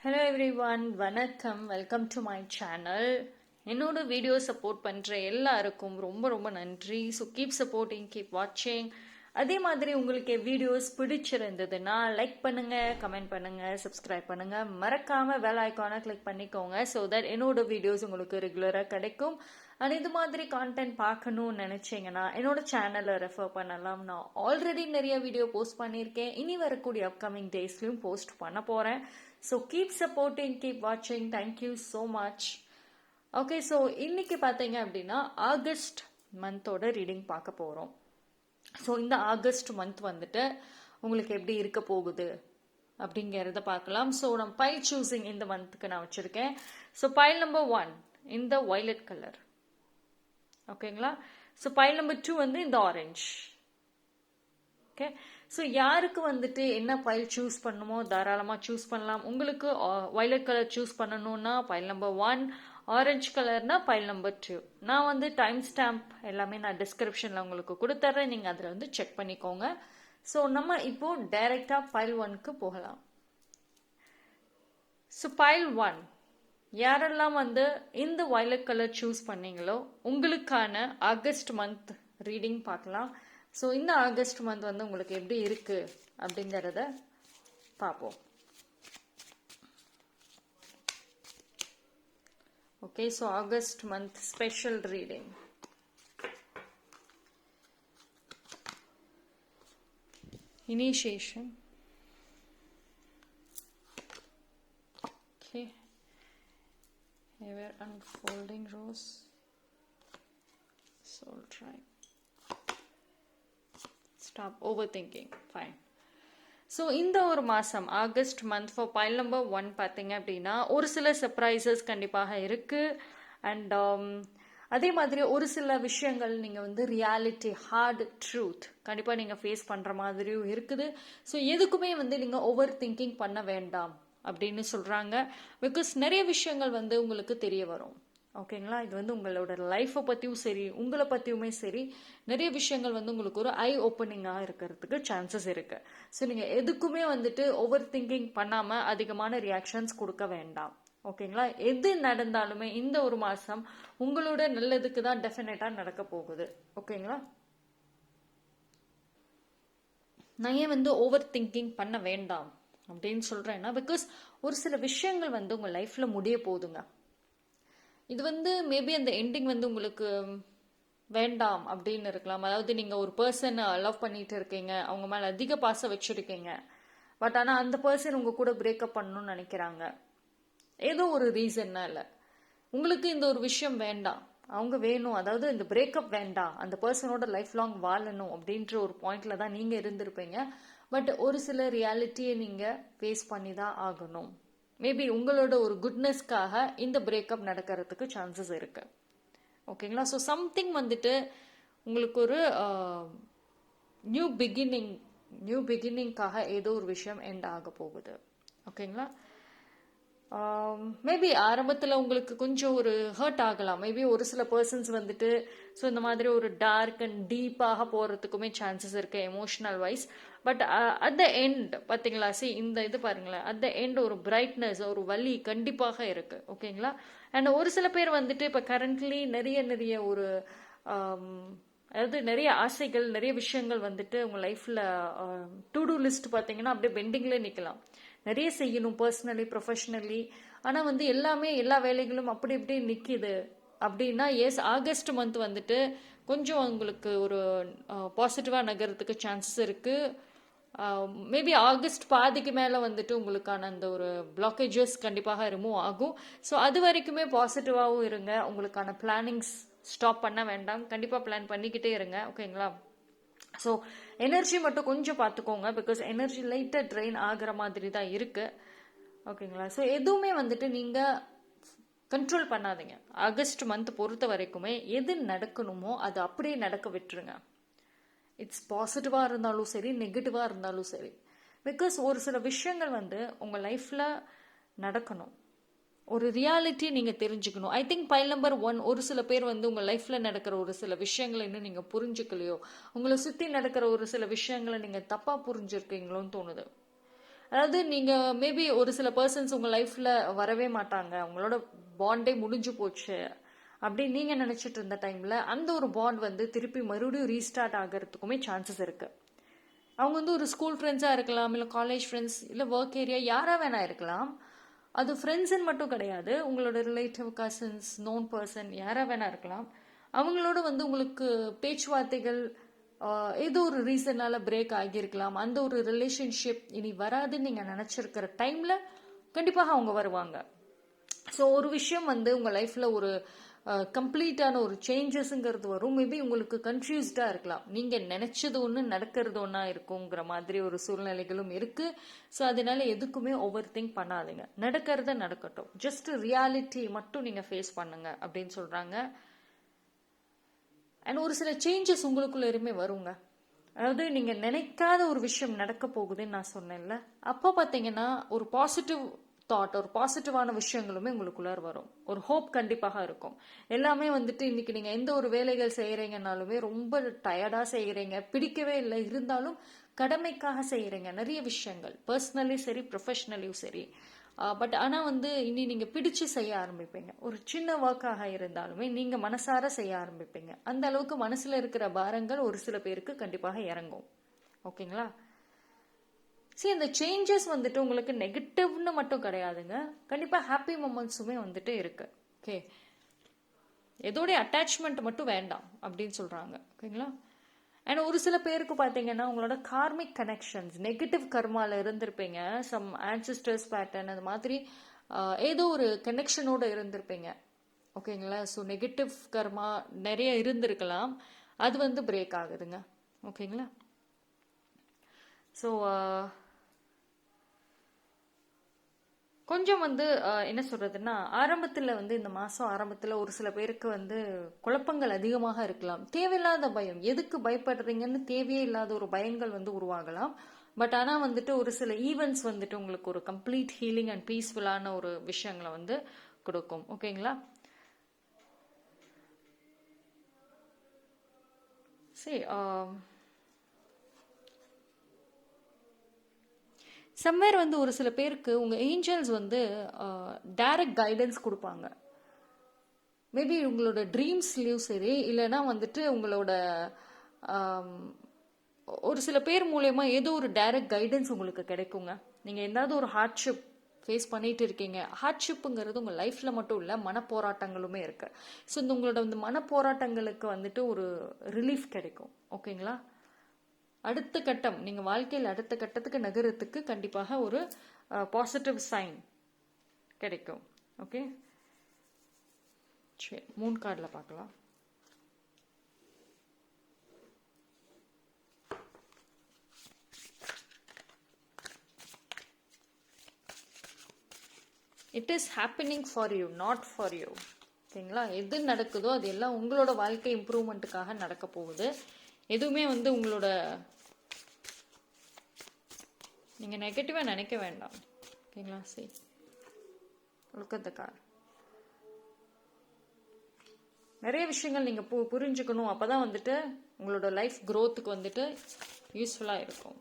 Hello every one, வணக்கம். Welcome to my channel. என்னோட video support பண்ணுற எல்லாருக்கும் ரொம்ப ரொம்ப நன்றி. ஸோ கீப் சப்போர்ட்டிங், கீப் வாட்சிங். அதே மாதிரி உங்களுக்கு வீடியோஸ் பிடிச்சிருந்ததுன்னா லைக் பண்ணுங்க, கமெண்ட் பண்ணுங்க, சப்ஸ்கிரைப் பண்ணுங்க. மறக்காம பெல் ஐக்கானை கிளிக் பண்ணிக்கோங்க. ஸோ தட் என்னோட வீடியோஸ் உங்களுக்கு ரெகுலராக கிடைக்கும். அண்ட் இது மாதிரி கான்டென்ட் பார்க்கணும்னு நினைச்சீங்கன்னா என்னோட சேனலை ரெஃபர் பண்ணலாம். நான் ஆல்ரெடி நிறைய வீடியோ போஸ்ட் பண்ணியிருக்கேன். இனி வரக்கூடிய அப்கமிங் டேஸ்லையும் போஸ்ட் பண்ண போகிறேன். ஸோ கீப் சப்போர்ட்டிங், கீப் வாட்சிங். Thank you so much. Okay, so இன்னைக்கு பார்த்தீங்க அப்படின்னா ஆகஸ்ட் மந்தோட ரீடிங் பார்க்க போகிறோம். ஸோ இந்த ஆகஸ்ட் மந்த் வந்துட்டு உங்களுக்கு எப்படி இருக்க போகுது அப்படிங்கிறத பார்க்கலாம். ஸோ நான் பைல் சூஸிங் இந்த மந்த்துக்கு நான் வச்சுருக்கேன். ஸோ பைல் நம்பர் 1 இந்த வயலட் கலர், ஓகேங்களா. ஸோ பைல் நம்பர் 2 வந்து இந்த ஆரஞ்சு. ஓகே, ஸோ யாருக்கு வந்துட்டு என்ன பைல் சூஸ் பண்ணுமோ தாராளமாக சூஸ் பண்ணலாம். உங்களுக்கு வயலட் கலர் சூஸ் பண்ணணும்னா பைல் நம்பர் 1, ஆரஞ்சு கலர்னா பைல் நம்பர் 2. நான் வந்து டைம் ஸ்டாம்ப் எல்லாமே நான் டிஸ்கிரிப்ஷனில் உங்களுக்கு கொடுத்துட்றேன், நீங்கள் அதில் வந்து செக் பண்ணிக்கோங்க. ஸோ நம்ம இப்போ டைரெக்டாக பைல் 1க்கு போகலாம். ஸோ பைல் 1 யாரெல்லாம் வந்து இந்த வயலட் கலர் சூஸ் பண்ணீங்களோ உங்களுக்கான ஆகஸ்ட் மந்த் ரீடிங் பார்க்கலாம். ஸோ இந்த ஆகஸ்ட் மந்த் வந்து உங்களுக்கு எப்படி இருக்கு அப்படிங்கிறத பார்ப்போம். Okay, so August month special reading. Initiation. Okay, ever unfolding rose, soul tribe, stop overthinking, fine. So இந்த ஒரு மாதம் August month for file number 1 பார்த்தீங்க அப்படின்னா ஒரு சில சர்ப்ரைசஸ் கண்டிப்பாக இருக்குது. அண்ட் அதே மாதிரி ஒரு சில விஷயங்கள் நீங்கள் வந்து ரியாலிட்டி, ஹார்ட் ட்ரூத் கண்டிப்பாக நீங்கள் ஃபேஸ் பண்ணுற மாதிரியும் இருக்குது. ஸோ எதுக்குமே வந்து நீங்கள் ஓவர் திங்கிங் பண்ண வேண்டாம் அப்படின்னு சொல்கிறாங்க. பிகாஸ் நிறைய விஷயங்கள் வந்து உங்களுக்கு தெரிய வரும், ஓகேங்களா. இது வந்து உங்களோட லைஃப்பை பற்றியும் சரி, உங்களை பற்றியுமே சரி, நிறைய விஷயங்கள் வந்து உங்களுக்கு ஒரு ஐ ஓப்பனிங்காக இருக்கிறதுக்கு சான்சஸ் இருக்குது. ஸோ நீங்கள் எதுக்குமே வந்துட்டு ஓவர் திங்கிங் பண்ணாமல் அதிகமான ரியாக்ஷன்ஸ் கொடுக்க வேண்டாம், ஓகேங்களா. எது நடந்தாலுமே இந்த ஒரு மாதம் உங்களோட நல்லதுக்கு தான் டெஃபினட்டாக நடக்க போகுது, ஓகேங்களா. நான் ஏன் வந்து ஓவர் திங்கிங் பண்ண வேண்டாம் அப்படின்னு சொல்கிறேன்னா, பிகாஸ் ஒரு சில விஷயங்கள் வந்து உங்கள் லைஃப்பில் முடிய போகுதுங்க. இது வந்து மேபி அந்த எண்டிங் வந்து உங்களுக்கு வேண்டாம் அப்படின்னு இருக்கலாம். அதாவது நீங்கள் ஒரு பர்சனை லவ் பண்ணிட்டு இருக்கீங்க, அவங்க மேலே அதிக பாசம் வச்சுருக்கீங்க. பட் ஆனால் அந்த பர்சன் உங்கள் கூட பிரேக்கப் பண்ணணும்னு நினைக்கிறாங்க. ஏதோ ஒரு ரீசன்னால உங்களுக்கு இந்த ஒரு விஷயம் வேண்டாம், அவங்க வேணும், அதாவது இந்த பிரேக்கப் வேண்டாம், அந்த பர்சனோட லைஃப் லாங் வாழணும் அப்படின்ற ஒரு பாயிண்ட்ல தான் நீங்கள் இருந்திருப்பீங்க. பட் ஒரு சில ரியாலிட்டியை நீங்கள் ஃபேஸ் பண்ணி தான் ஆகணும். மேபி உங்களோட ஒரு குட்னஸ்க்காக இந்த பிரேக்கப் நடக்கிறதுக்கு சான்சஸ் இருக்கு, ஓகேங்களா. ஸோ சம்திங் வந்துட்டு உங்களுக்கு ஒரு நியூ பிகினிங்காக ஏதோ ஒரு விஷயம் எண்ட் ஆக போகுது, ஓகேங்களா. மேபி ஆரம்பத்தில் உங்களுக்கு கொஞ்சம் ஒரு ஹர்ட் ஆகலாம். மேபி ஒரு சில பர்சன்ஸ் வந்துட்டு ஸோ இந்த மாதிரி ஒரு டார்க் அண்ட் டீப்பாக போகிறதுக்குமே சான்சஸ் இருக்கு emotional wise. But at the end பார்த்தீங்களா, இந்த இது பாருங்களேன், அட் த எண்ட் ஒரு பிரைட்னஸ், ஒரு வலி கண்டிப்பாக இருக்கு, ஓகேங்களா. அண்ட் ஒரு சில பேர் வந்துட்டு இப்போ கரண்ட்லி நிறைய ஒரு அதாவது நிறைய ஆசைகள், நிறைய விஷயங்கள் வந்துட்டு உங்கள் லைஃப்பில் டு டூ லிஸ்ட் பார்த்தீங்கன்னா அப்படியே பெண்டிங்கில் நிற்கலாம். நிறைய செய்யணும் பர்சனலி, ப்ரொஃபஷ்னலி. ஆனால் வந்து எல்லா வேலைகளும் அப்படி இப்படி நிற்கிது அப்படின்னா, எஸ் ஆகஸ்ட் மந்த் வந்துட்டு கொஞ்சம் உங்களுக்கு ஒரு பாசிட்டிவாக நகரத்துக்கு சான்சஸ் இருக்குது. மேபி ஆகஸ்ட் பாதிக்கு மேலே வந்துட்டு உங்களுக்கான அந்த ஒரு பிளாக்கேஜஸ் கண்டிப்பாக ரிமூவ் ஆகும். ஸோ அது வரைக்குமே பாசிட்டிவாகவும் இருங்க. உங்களுக்கான பிளானிங்ஸ் ஸ்டாப் பண்ண வேண்டாம், கண்டிப்பாக பிளான் பண்ணிக்கிட்டே இருங்க, ஓகேங்களா. ஸோ எனர்ஜி மட்டும் கொஞ்சம் பார்த்துக்கோங்க, பிகாஸ் எனர்ஜி லைட்டாக ட்ரெயின் ஆகிற மாதிரி தான் இருக்குது, ஓகேங்களா. ஸோ எதுவுமே வந்துட்டு நீங்கள் கண்ட்ரோல் பண்ணாதீங்க. ஆகஸ்ட் மந்த் பொறுத்த வரைக்குமே எது நடக்கணுமோ அது அப்படியே நடக்க விட்டுருங்க. இட்ஸ் பாசிட்டிவாக இருந்தாலும் சரி, நெகட்டிவாக இருந்தாலும் சரி. பிகாஸ் ஒரு சில விஷயங்கள் வந்து உங்கள் லைஃப்பில் நடக்கணும், ஒரு ரியாலிட்டி நீங்கள் தெரிஞ்சுக்கணும். ஐ திங்க் பைல் நம்பர் 1 ஒரு சில பேர் வந்து உங்கள் லைஃப்பில் நடக்கிற ஒரு சில விஷயங்களை இன்னும் நீங்கள் புரிஞ்சுக்கலையோ, உங்களை சுற்றி நடக்கிற ஒரு சில விஷயங்களை நீங்கள் தப்பாக புரிஞ்சுருக்கீங்களோன்னு தோணுது. அதாவது நீங்கள் மேபி ஒரு சில பர்சன்ஸ் உங்கள் லைஃப்பில் வரவே மாட்டாங்க, உங்களோட பாண்டே முடிஞ்சு போச்சு அப்படின்னு நீங்கள் நினச்சிட்டு இருந்த டைமில் அந்த ஒரு பாண்ட் வந்து திருப்பி மறுபடியும் ரீஸ்டார்ட் ஆகிறதுக்குமே சான்சஸ் இருக்குது. அவங்க வந்து ஒரு ஸ்கூல் ஃப்ரெண்ட்ஸாக இருக்கலாம், இல்லை காலேஜ் ஃப்ரெண்ட்ஸ், இல்லை ஒர்க் ஏரியா, யாராக வேணா இருக்கலாம். அது ஃப்ரெண்ட்ஸுன்னு மட்டும் கிடையாது, உங்களோட ரிலேட்டிவ், கசின்ஸ், நோன் பர்சன், யாராக வேணா இருக்கலாம். அவங்களோட வந்து உங்களுக்கு பேச்சுவார்த்தைகள் ஏதோ ஒரு ரீசனால பிரேக் ஆகியிருக்கலாம். அந்த ஒரு ரிலேஷன்ஷிப் இனி வராதுன்னு நீங்கள் நினச்சிருக்கிற டைமில் கண்டிப்பாக அவங்க வருவாங்க. ஸோ ஒரு விஷயம் வந்து உங்கள் லைஃப்பில் ஒரு கம்ப்ளீட்டான ஒரு சேஞ்சஸ்ங்கிறது வரும். மேபி உங்களுக்கு கன்ஃபியூஸ்டாக இருக்கலாம், நீங்கள் நினச்சது ஒன்று நடக்கிறது ஒன்றா இருக்குங்கிற மாதிரி ஒரு சூழ்நிலைகளும் இருக்குது. ஸோ அதனால எதுக்குமே ஓவர் திங்க் பண்ணாதீங்க, நடக்கிறத நடக்கட்டும், ஜஸ்ட் ரியாலிட்டி மட்டும் நீங்கள் ஃபேஸ் பண்ணுங்க அப்படின்னு சொல்கிறாங்க. அண்ட் ஒரு சில சேஞ்சஸ் உங்களுக்குள்ள எதுவுமே வருங்க. அதாவது நீங்கள் நினைக்காத ஒரு விஷயம் நடக்க போகுதுன்னு நான் சொன்னேன்ல, அப்போ பார்த்தீங்கன்னா ஒரு பாசிட்டிவ் தாட், ஒரு பாசிட்டிவான விஷயங்களுமே உங்களுக்குள்ளார வரும். ஒரு ஹோப் கண்டிப்பாக இருக்கும். எல்லாமே வந்துட்டு இன்னைக்கு நீங்கள் எந்த ஒரு வேலைகள் செய்கிறீங்கனாலுமே ரொம்ப டயர்டாக செய்கிறீங்க, பிடிக்கவே இல்லை, இருந்தாலும் கடமைக்காக செய்கிறீங்க நிறைய விஷயங்கள், பர்சனலி சரி ப்ரொஃபஷ்னலியும் சரி. பட் ஆனால் வந்து இனி நீங்கள் பிடிச்சு செய்ய ஆரம்பிப்பீங்க. ஒரு சின்ன ஒர்க்காக இருந்தாலுமே நீங்கள் மனசார செய்ய ஆரம்பிப்பீங்க. அந்த அளவுக்கு மனசில் இருக்கிற பாரங்கள் ஒரு சில பேருக்கு கண்டிப்பாக இறங்கும். ஓகேங்களா? சரி, அந்த சேஞ்சஸ் வந்துட்டு உங்களுக்கு நெகட்டிவ்னு மட்டும் கிடையாதுங்க, கண்டிப்பாக ஹாப்பி மூமெண்ட்ஸுமே வந்துட்டு இருக்கு. ஓகே, எதோடைய அட்டாச்மெண்ட் மட்டும் வேண்டாம் அப்படின்னு சொல்கிறாங்க. ஓகேங்களா? அண்ட் ஒரு சில பேருக்கு பார்த்தீங்கன்னா உங்களோட கார்மிக் கனெக்ஷன்ஸ், நெகட்டிவ் கர்மாவில் இருந்திருப்பீங்க, சம் ஆன்சிஸ்டர்ஸ் பேட்டர்ன், அது மாதிரி ஏதோ ஒரு கனெக்ஷனோடு இருந்திருப்பீங்க. ஓகேங்களா? ஸோ நெகட்டிவ் கர்மா நிறைய இருந்திருக்கலாம், அது வந்து பிரேக் ஆகுதுங்க. ஓகேங்களா? ஸோ கொஞ்சம் வந்து என்ன சொல்றதுன்னா, ஆரம்பத்தில் வந்து இந்த மாதம் ஆரம்பத்தில் ஒரு சில பேருக்கு வந்து குழப்பங்கள் அதிகமாக இருக்கலாம். தேவையில்லாத பயம், எதுக்கு பயப்படுறீங்கன்னு தேவையே இல்லாத ஒரு பயங்கள் வந்து உருவாகலாம். பட் ஆனால் வந்துட்டு ஒரு சில ஈவெண்ட்ஸ் வந்துட்டு உங்களுக்கு ஒரு கம்ப்ளீட் ஹீலிங் அண்ட் பீஸ்ஃபுல்லான ஒரு விஷயங்களை வந்து கொடுக்கும். ஓகேங்களா? சரி, சம்வேர் வந்து ஒரு சில பேருக்கு உங்கள் ஏஞ்சல்ஸ் வந்து டைரக்ட் கைடன்ஸ் கொடுப்பாங்க. மேபி உங்களோட ட்ரீம்ஸ்லேயும் சரி, இல்லைன்னா வந்துட்டு உங்களோட ஒரு சில பேர் மூலயமா ஏதோ ஒரு டைரக்ட் கைடன்ஸ் உங்களுக்கு கிடைக்குங்க. நீங்கள் ஏதாவது ஒரு ஹார்ட்ஷிப் ஃபேஸ் பண்ணிட்டு இருக்கீங்க, ஹார்ட்ஷிப்புங்கிறது உங்கள் லைஃப்பில் மட்டும் இல்லை, மனப்போராட்டங்களுமே இருக்குது. ஸோ இந்த உங்களோட இந்த மனப்போராட்டங்களுக்கு வந்துட்டு ஒரு ரிலீஃப் கிடைக்கும். ஓகேங்களா? அடுத்த கட்டம், நீங்கள் வாழ்க்கையில் அடுத்த கட்டத்துக்கு நகரத்துக்கு கண்டிப்பாக ஒரு பாசிட்டிவ் சைன் கிடைக்கும். ஓகே, சரி, 3 கார்டில் பார்க்கலாம். It is happening for you, not for you. ஓகேங்களா? எது நடக்குதோ அது எல்லாம் உங்களோட வாழ்க்கை இம்ப்ரூவ்மெண்ட்டுக்காக நடக்க போகுது. எதுவுமே வந்து உங்களோட நீங்கள் நெகட்டிவாக நினைக்க வேண்டாம். ஓகேங்களா? சரி, லுக் அட் தி கார்ட். நிறைய விஷயங்கள் நீங்கள் புரிஞ்சுக்கணும், அப்போ தான் வந்துட்டு உங்களோட லைஃப் க்ரோத்துக்கு வந்துட்டு யூஸ்ஃபுல்லாக இருக்கும்.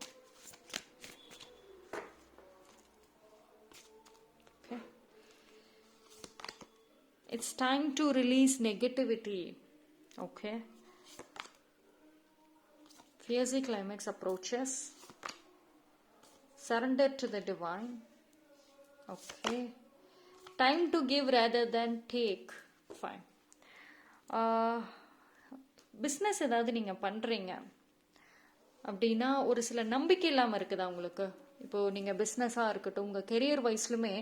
Okay, it's time to release negativity. Okay, fierce climax approaches, surrender to the divine. Okay, time to give rather than take. Fine. Business ஏதாவது நீங்கள் பண்ணுறீங்க அப்படின்னா ஒரு சில நம்பிக்கை இல்லாமல் இருக்குதா உங்களுக்கு? இப்போது நீங்கள் பிஸ்னஸாக இருக்கட்டும், உங்கள் கெரியர் வைஸ்லுமே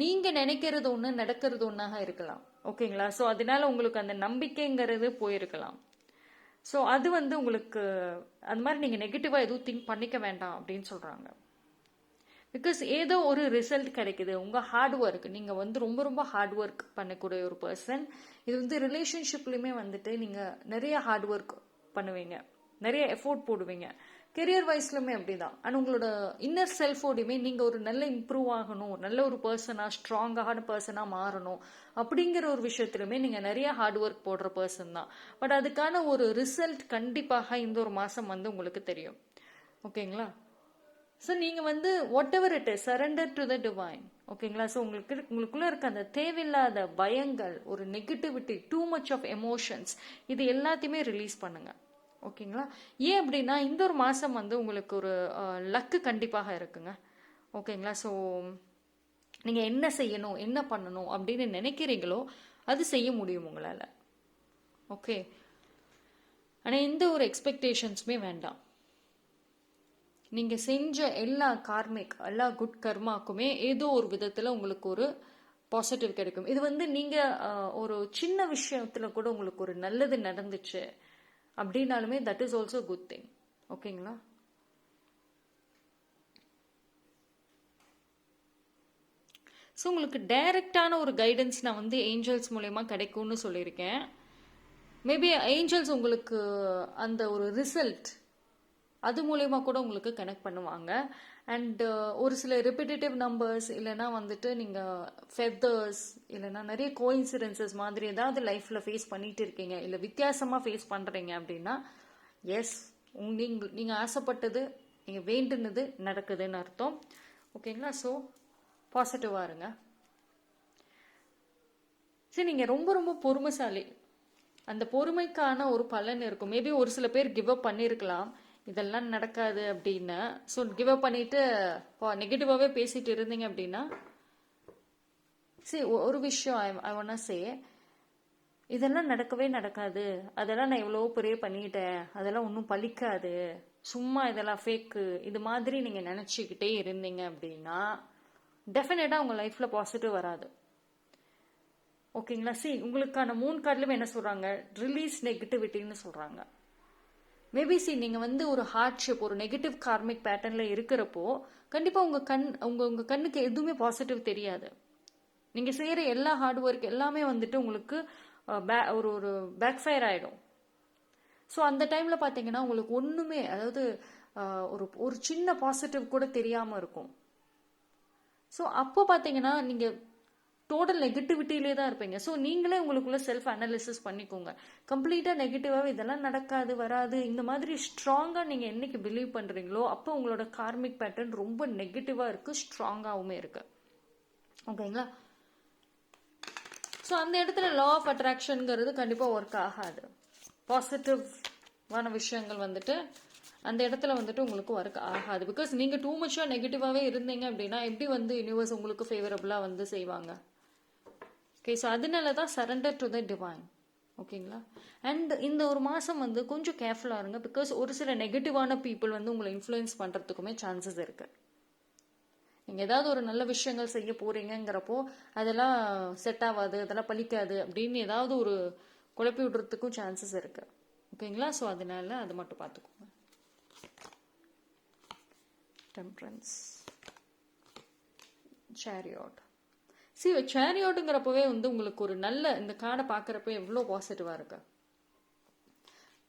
நீங்கள் நினைக்கிறது ஒன்று, நடக்கிறது ஒன்றாக இருக்கலாம். ஓகேங்களா? ஸோ அதனால உங்களுக்கு அந்த நம்பிக்கைங்கிறது போயிருக்கலாம். ஸோ அது வந்து உங்களுக்கு அந்த மாதிரி நீங்கள் நெகட்டிவாக எதுவும் திங்க் பண்ணிக்க வேண்டாம் அப்படின்னு சொல்கிறாங்க. பிகாஸ் ஏதோ ஒரு ரிசல்ட் கிடைக்குது, உங்கள் ஹார்ட் ஒர்க், நீங்கள் வந்து ரொம்ப ரொம்ப ஹார்ட் ஒர்க் பண்ணக்கூடிய ஒரு பர்சன். இது வந்து ரிலேஷன்ஷிப்லையுமே வந்துட்டு நீங்கள் நிறைய ஹார்ட் ஒர்க் பண்ணுவீங்க, நிறைய எஃபோர்ட் போடுவீங்க. கெரியர் வைஸ்லுமே அப்படிதான். அண்ட் உங்களோட இன்னர் செல்ஃபோடையுமே நீங்கள் ஒரு நல்ல இம்ப்ரூவ் ஆகணும், நல்ல ஒரு பர்சனாக, ஸ்ட்ராங்கான பர்சனாக மாறணும் அப்படிங்கிற ஒரு விஷயத்துலையுமே நீங்கள் நிறைய ஹார்ட் ஒர்க் போடுற பர்சன் தான். பட் அதுக்கான ஒரு ரிசல்ட் கண்டிப்பாக இந்த ஒரு மாதம் வந்து உங்களுக்கு தெரியும். ஓகேங்களா? ஸோ நீங்கள் வந்து whatever it is surrender to the divine. ஓகேங்களா? ஸோ உங்களுக்குள்ள இருக்க அந்த தேவையில்லாத பயங்கள், ஒரு negativity, too much of emotions, இது எல்லாத்தையுமே ரிலீஸ் பண்ணுங்க. ஓகேங்களா? ஏன் அப்படின்னா இந்த ஒரு மாதம் வந்து உங்களுக்கு ஒரு லக்கு கண்டிப்பாக இருக்குங்க. ஓகேங்களா? ஸோ நீங்கள் என்ன செய்யணும், என்ன பண்ணணும் அப்படின்னு நினைக்கிறீங்களோ அது செய்ய முடியும் உங்களால். ஓகே? ஆனால் எந்த ஒரு எக்ஸ்பெக்டேஷன்ஸுமே வேண்டாம். நீங்கள் செஞ்ச எல்லா கார்மிக், எல்லா குட் கர்மாக்குமே ஏதோ ஒரு விதத்தில் உங்களுக்கு ஒரு பாசிட்டிவ் கிடைக்கும். இது வந்து நீங்கள் ஒரு சின்ன விஷயத்தில் கூட உங்களுக்கு ஒரு நல்லது நடந்துச்சு அப்படின்னாலுமே that is also good thing. ஓகேங்களா? ஸோ உங்களுக்கு டைரக்டான ஒரு கைடன்ஸ் நான் வந்து ஏஞ்சல்ஸ் மூலயமா கிடைக்கும்னு சொல்லியிருக்கேன். மேபி ஏஞ்சல்ஸ் உங்களுக்கு அந்த ஒரு ரிசல்ட் அது மூலயமா கூட உங்களுக்கு கனெக்ட் பண்ணுவாங்க. அண்ட் ஒரு சில ரிப்பிட்டேட்டிவ் நம்பர்ஸ், இல்லைனா வந்துட்டு நீங்கள் ஃபெதர்ஸ், இல்லைனா நிறைய கோஇன்சிடென்சஸ் மாதிரி ஏதாவது லைஃப்பில் ஃபேஸ் பண்ணிட்டு இருக்கீங்க, இல்லை வித்தியாசமாக ஃபேஸ் பண்ணுறீங்க அப்படின்னா எஸ், நீங்கள் ஆசைப்பட்டது, நீங்கள் வேண்டுனது நடக்குதுன்னு அர்த்தம். ஓகேங்களா? ஸோ பாசிட்டிவாக இருங்க. சரி, நீங்கள் ரொம்ப ரொம்ப பொறுமைசாலி. அந்த பொறுமைக்கான ஒரு பலன் இருக்கும். மேபி ஒரு சில பேர் கிவ் அப் பண்ணியிருக்கலாம், இதெல்லாம் நடக்காது அப்படின்னு. ஸோ கிவ் அப் பண்ணிட்டு நெகட்டிவாகவே பேசிட்டு இருந்தீங்க அப்படின்னா, சரி ஒரு விஷயம் ஐ ஒன்னா சே, இதெல்லாம் நடக்கவே நடக்காது, அதெல்லாம் நான் எவ்வளோ பெரிய பண்ணிட்டேன், அதெல்லாம் ஒன்றும் பலிக்காது, சும்மா இதெல்லாம் ஃபேக்கு, இது மாதிரி நீங்கள் நினச்சிக்கிட்டே இருந்தீங்க அப்படின்னா டெஃபினட்டாக உங்கள் லைஃப்பில் பாசிட்டிவ் வராது. ஓகேங்களா? உங்களுக்கான 3 கார்டுலையும் என்ன சொல்கிறாங்க? ரிலீஸ் நெகட்டிவிட்டின்னு சொல்கிறாங்க. மேபி நீங்கள் வந்து ஒரு ஹார்ட்ஷிப், ஒரு நெகட்டிவ் கார்மிக் பேட்டர்னில் இருக்கிறப்போ கண்டிப்பாக உங்கள் கண்ணுக்கு எதுவுமே பாசிட்டிவ் தெரியாது. நீங்கள் செய்கிற எல்லா ஹார்ட் ஒர்க் எல்லாமே வந்துட்டு உங்களுக்கு ஒரு பேக் ஃபயர் ஆகிடும். ஸோ அந்த டைமில் பார்த்தீங்கன்னா உங்களுக்கு ஒன்றுமே, அதாவது ஒரு சின்ன பாசிட்டிவ் கூட தெரியாமல் இருக்கும். ஸோ அப்போ பார்த்தீங்கன்னா நீங்கள் டோட்டல் நெகட்டிவிட்டியிலே தான் இருப்பீங்க. ஸோ நீங்களே உங்களுக்குள்ள செல்ஃப் அனாலிசிஸ் பண்ணிக்கோங்க. கம்ப்ளீட்டாக நெகட்டிவாகவே இதெல்லாம் நடக்காது, வராது, இந்த மாதிரி ஸ்ட்ராங்காக நீங்கள் என்னைக்கு பிலீவ் பண்ணுறீங்களோ அப்போ உங்களோட கார்மிக் பேட்டர்ன் ரொம்ப நெகட்டிவாக இருக்குது, ஸ்ட்ராங்காகவுமே இருக்குது. ஓகேங்களா? ஸோ அந்த இடத்துல லா ஆஃப் அட்ராக்ஷனுங்கிறது கண்டிப்பாக ஒர்க் ஆகாது. பாசிட்டிவான விஷயங்கள் வந்துட்டு அந்த இடத்துல வந்துட்டு உங்களுக்கு ஒர்க் ஆகாது. பிகாஸ் நீங்கள் டூ மச்சாக நெகட்டிவாகவே இருந்தீங்க அப்படின்னா எப்படி வந்து யூனிவர்ஸ் உங்களுக்கு ஃபேவரபுளாக வந்து செய்வாங்க? ஓகே, ஸோ அதனால தான் சரண்டர் டு த டிவைன். ஓகேங்களா? அண்ட் இந்த ஒரு மாதம் வந்து கொஞ்சம் கேர்ஃபுல்லாக இருங்க. பிகாஸ் ஒரு சில நெகட்டிவான பீப்புள் வந்து உங்களை இன்ஃப்ளூயன்ஸ் பண்ணுறதுக்குமே சான்சஸ் இருக்குது. நீங்கள் ஏதாவது ஒரு நல்ல விஷயங்கள் செய்ய போகிறீங்கிறப்போ அதெல்லாம் செட் ஆகாது, அதெல்லாம் பலிக்காது அப்படின்னு ஏதாவது ஒரு குழப்பி விடுறதுக்கும் சான்சஸ் இருக்குது. ஓகேங்களா? ஸோ அதனால அதை மட்டும் பார்த்துக்கோங்க. டெம்பரன்ஸ், சேரியாட். சேரியாட்டுங்கிறப்பவே வந்து உங்களுக்கு ஒரு நல்ல, இந்த கார்டை பார்க்குறப்ப எவ்வளோ பாசிட்டிவாக இருக்கு.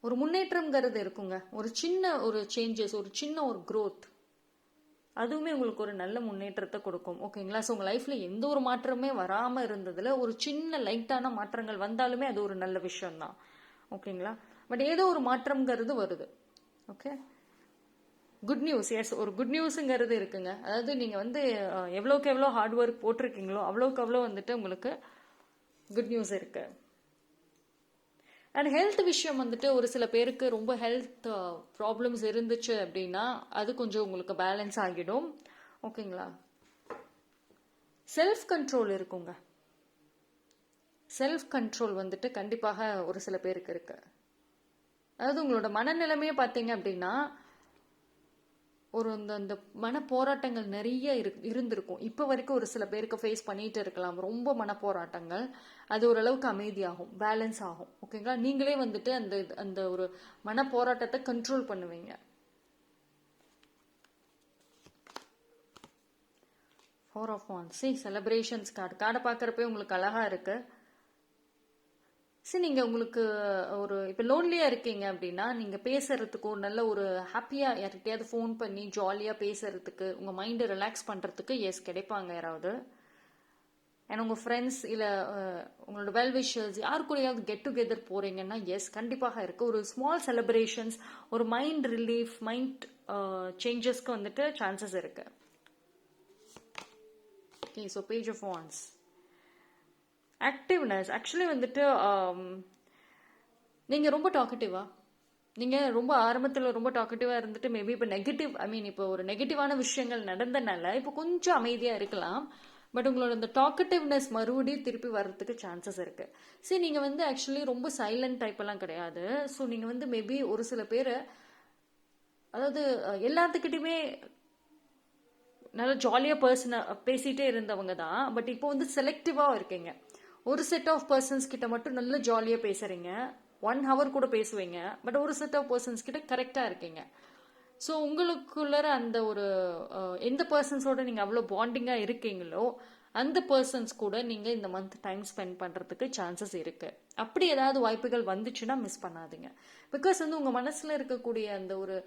ஒரு முன்னேற்றம்ங்கிறது இருக்குங்க. ஒரு சின்ன ஒரு சேஞ்சஸ், ஒரு சின்ன ஒரு க்ரோத், அதுவுமே உங்களுக்கு ஒரு நல்ல முன்னேற்றத்தை கொடுக்கும். ஓகேங்களா? ஸோ உங்கள் லைஃப்பில் எந்த ஒரு மாற்றமே வராமல் இருந்ததில் ஒரு சின்ன லைட்டான மாற்றங்கள் வந்தாலுமே அது ஒரு நல்ல விஷயம்தான். ஓகேங்களா? பட் ஏதோ ஒரு மாற்றம்ங்கிறது வருது. Okay, good news. எஸ், ஒரு குட் நியூஸுங்கிறது இருக்குங்க. அதாவது நீங்கள் வந்து எவ்வளோக்கு எவ்வளோ ஹார்ட் ஒர்க் போட்டிருக்கீங்களோ அவ்வளோக்கு அவ்வளோ வந்துட்டு உங்களுக்கு குட் நியூஸ் இருக்கு. அண்ட் ஹெல்த் விஷயம் வந்துட்டு ஒரு சில பேருக்கு ரொம்ப ஹெல்த் ப்ராப்ளம்ஸ் இருந்துச்சு அப்படின்னா அது கொஞ்சம் உங்களுக்கு பேலன்ஸ் ஆகிடும். ஓகேங்களா? செல்ஃப் கண்ட்ரோல் இருக்குங்க. செல்ஃப் கண்ட்ரோல் வந்துட்டு கண்டிப்பாக ஒரு சில பேருக்கு இருக்கு. அதாவது உங்களோட மனநிலைமையே பார்த்தீங்க அப்படின்னா ஒரு அந்த மன போராட்டங்கள் நிறைய இருந்திருக்கும். இப்போ வரைக்கும் ஒரு சில பேருக்கு ஃபேஸ் பண்ணிட்டு இருக்கலாம் ரொம்ப மன போராட்டங்கள். அது ஓரளவுக்கு அமைதியாகும், பேலன்ஸ் ஆகும். ஓகேங்களா? நீங்களே வந்துட்டு அந்த ஒரு மன போராட்டத்தை கண்ட்ரோல் பண்ணுவீங்க. Four of wants. செலிப்ரேஷன்ஸ் கார்டை பார்க்குறப்பே உங்களுக்கு அழகா இருக்கு. நீங்கள் உங்களுக்கு ஒரு இப்போ லோன்லியாக இருக்கீங்க அப்படின்னா நீங்கள் பேசுறதுக்கு ஒரு நல்ல ஒரு ஹாப்பியாக யார்கிட்டயாவது ஃபோன் பண்ணி ஜாலியாக பேசுறதுக்கு, உங்கள் மைண்டை ரிலாக்ஸ் பண்ணுறதுக்கு எஸ் கிடைப்பாங்க யாராவது. அண்ட் உங்கள் ஃப்ரெண்ட்ஸ் இல்லை உங்களோட வெல் விஷர்ஸ் யார் கூடயாவது கெட் டுகெதர் போகிறீங்கன்னா எஸ் கண்டிப்பாக இருக்குது. ஒரு ஸ்மால் செலிப்ரேஷன்ஸ், ஒரு மைண்ட் ரிலீஃப், மைண்ட் சேஞ்சஸ்க்கு வந்துட்டு சான்சஸ் இருக்குது. Okay, so page of wands. Activeness actually வந்துட்டு நீங்கள் ரொம்ப டாக்கட்டிவா, நீங்கள் ரொம்ப ஆரம்பத்தில் ரொம்ப டாக்கட்டிவாக இருந்துட்டு மேபி இப்போ நெகட்டிவ், ஐ மீன் இப்போ ஒரு நெகட்டிவான விஷயங்கள் நடந்தனால இப்போ கொஞ்சம் அமைதியாக இருக்கலாம். பட் உங்களோட இந்த டாக்கட்டிவ்னஸ் மறுபடியும் திருப்பி வர்றதுக்கு சான்சஸ் இருக்குது. சரி, நீங்கள் வந்து ஆக்சுவலி ரொம்ப சைலண்ட் டைப்பெல்லாம் கிடையாது. ஸோ நீங்கள் வந்து மேபி ஒரு சில பேர், அதாவது எல்லாத்துக்கிட்டையுமே நல்லா ஜாலியாக பேசிகிட்டே இருந்தவங்க தான். பட் இப்போ வந்து செலக்டிவாக இருக்கீங்க. ஒரு செட் ஆஃப் பர்சன்ஸ் கிட்ட மட்டும் நல்லா ஜாலியாக பேசுகிறீங்க, 1 hour கூட பேசுவீங்க. பட் ஒரு செட் ஆஃப் பர்சன்ஸ் கிட்ட கரெக்டாக இருக்கீங்க. ஸோ உங்களுக்குள்ள அந்த ஒரு எந்த பர்சன்ஸோட நீங்கள் அவ்வளோ பாண்டிங்காக இருக்கீங்களோ அந்த பர்சன்ஸ் கூட நீங்கள் இந்த மந்த் டைம் ஸ்பெண்ட் பண்ணுறதுக்கு சான்சஸ் இருக்குது. அப்படி ஏதாவது வாய்ப்புகள் வந்துச்சுன்னா மிஸ் பண்ணாதீங்க. பிகாஸ் வந்து உங்கள் மனசில் இருக்கக்கூடிய அந்த ஒரு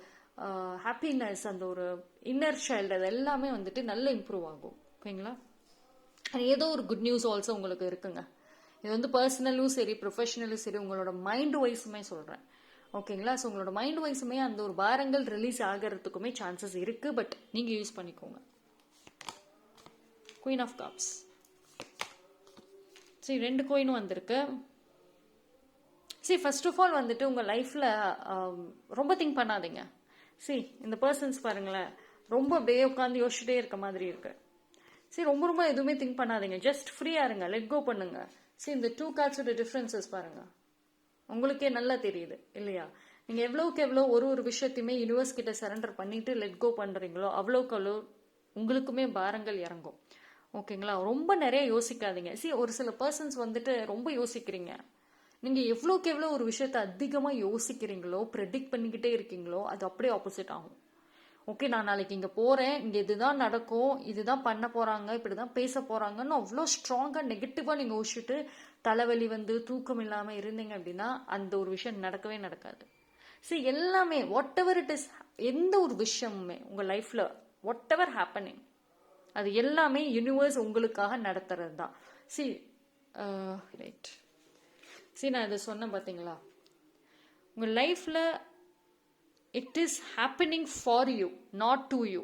ஹாப்பினஸ், அந்த ஒரு இன்னர் சைல்டு, அது எல்லாமே வந்துட்டு நல்லா இம்ப்ரூவ் ஆகும். ஓகேங்களா? ஏதோ ஒரு குட் நியூஸ் ஆல்சோ உங்களுக்கு இருக்குங்க. இது வந்து பர்சனலும் சரி ப்ரொஃபஷனலும் சரி உங்களோட மைண்ட் வைஸுமே சொல்கிறேன். ஓகேங்களா? ஸோ உங்களோட மைண்ட் வைஸுமே அந்த ஒரு பாரங்கள் ரிலீஸ் ஆகிறதுக்குமே சான்சஸ் இருக்குது. பட் நீங்கள் யூஸ் பண்ணிக்கோங்க. Queen of cups. சரி, 2 கோயினும் வந்திருக்கு. சரி, ஃபர்ஸ்ட் ஆஃப் ஆல் வந்துட்டு உங்கள் லைஃப்பில் ரொம்ப திங்க் பண்ணாதீங்க. சரி, இந்த பர்சன்ஸ் பாருங்களேன், ரொம்ப அப்படியே உட்காந்து யோசிச்சுட்டே இருக்க மாதிரி இருக்கு. சரி, ரொம்ப எதுவுமே திங்க் பண்ணாதீங்க. ஜஸ்ட் ஃப்ரீயாக இருங்க, லெட் கோ பண்ணுங்க. சரி, இந்த 2 கார்ட்ஸோட டிஃப்ரென்சஸ் பாருங்க, உங்களுக்கே நல்லா தெரியுது இல்லையா? நீங்கள் எவ்வளோக்கு எவ்வளோ ஒரு விஷயத்தையுமே யூனிவர்ஸ் கிட்ட சரண்டர் பண்ணிட்டு லெட் கோ பண்ணுறீங்களோ அவ்வளோக்கு அவ்வளோ உங்களுக்குமே பாரங்கள் இறங்கும். ஓகேங்களா? ரொம்ப நிறைய யோசிக்காதீங்க. சரி, ஒரு சில பர்சன்ஸ் வந்துட்டு ரொம்ப யோசிக்கிறீங்க. நீங்கள் எவ்வளோக்கு எவ்வளோ ஒரு விஷயத்த அதிகமாக யோசிக்கிறீங்களோ, ப்ரெடிக்ட் பண்ணிக்கிட்டே இருக்கீங்களோ, அது அப்படியே ஆப்போசிட் ஆகும். ஓகே, நான் நாளைக்கு இங்கே போகிறேன், இங்கே இதுதான் நடக்கும், இதுதான் பண்ண போகிறாங்க, இப்படி தான் பேச போகிறாங்கன்னு அவ்வளோ ஸ்ட்ராங்காக நெகட்டிவாக நீங்கள் யோசிச்சுட்டு தலைவலி வந்து தூக்கம் இல்லாமல் இருந்தீங்க அப்படின்னா அந்த ஒரு விஷயம் நடக்கவே நடக்காது. சரி, எல்லாமே வாட் எவர் இட் இஸ், எந்த ஒரு விஷயமுமே உங்கள் லைஃப்பில் வாட் எவர் ஹேப்பனிங், அது எல்லாமே யூனிவர்ஸ் உங்களுக்காக நடத்துறது தான். சரி, ரைட். சரி, நான் இதை சொன்னேன் பார்த்தீங்களா, உங்கள் லைஃப்பில் it is happening for you, not to you.